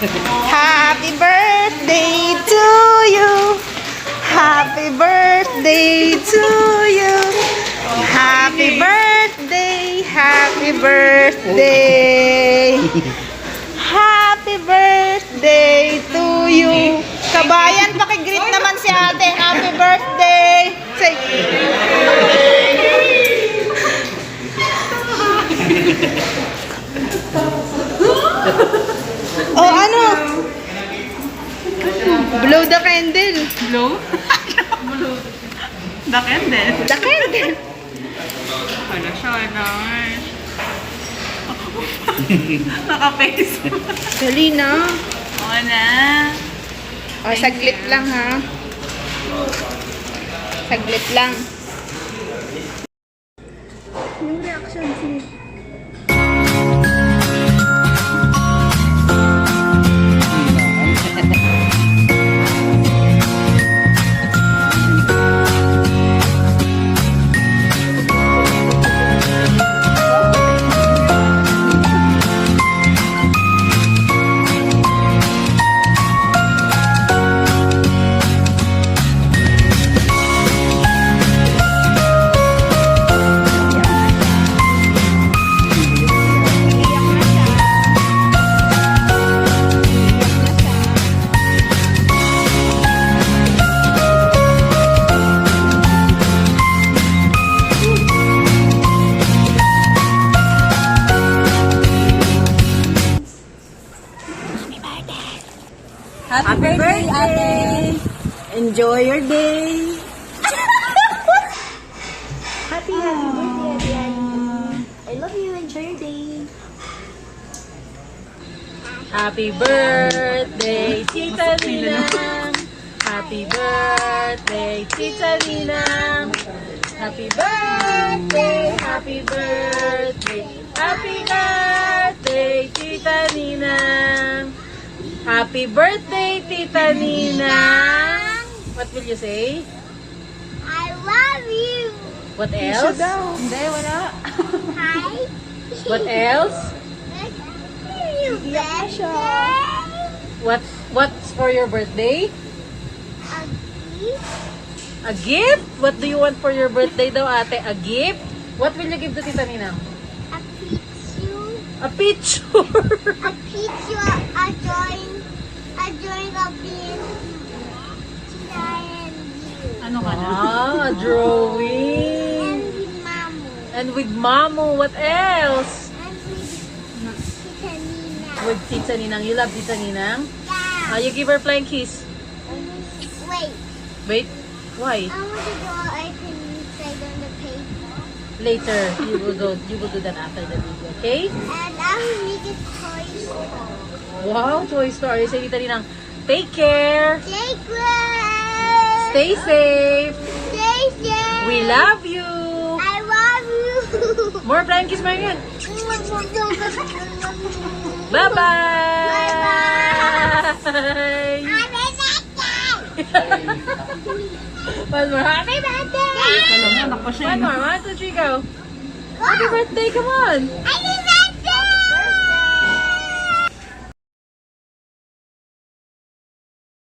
Happy birthday to you. Happy birthday to you. Happy birthday. Happy birthday. Happy birthday to you. Kabayan, pakigreet naman si ate. Happy birthday. Say. Oh, ano? Blow the candle. Blow? Blow. The candle. The candle. Wala siya, wala. Naka-face. Dali na. Oo na. Oh, saglit lang ha. Saglit lang. Yung reaction si... Happy birthday, ate! Enjoy your day. Happy birthday, Ate. I love you. Enjoy your day. Happy birthday, Tita Ninang! Happy birthday, Tita Ninang! Happy birthday, happy birthday, happy birthday, Tita Ninang! Happy birthday, Tita Ninang! What will you say? I love you. What else? Hindi, wala. Hi. What else? You birthday. What's for your birthday? A gift. A gift? What do you want for your birthday daw, ate? A gift? What will you give to Tita Ninang? A picture. A picture! A picture. A drawing. A drawing of being and you. Ano ka na? Ah, a drawing. And with Mamu. And with Mamu, what else? And with Tita Nina. With Tita Ninang. You love Tita Ninang? Yeah. You give her flying kiss. Wait. Wait, why? I want to draw I can inside on the paper. Later, you will do that after the video, okay? And I will make it toy store. Wow, Toy Story. Say Tita Ninang, take care. Take care. Stay safe. Stay safe. We love you. I love you. More flying kiss, Marian. Bye Bye-bye. One more. Happy birthday. Alam mo, anak pa siya. One more. 1, 2, 3, go. Happy birthday, come on. I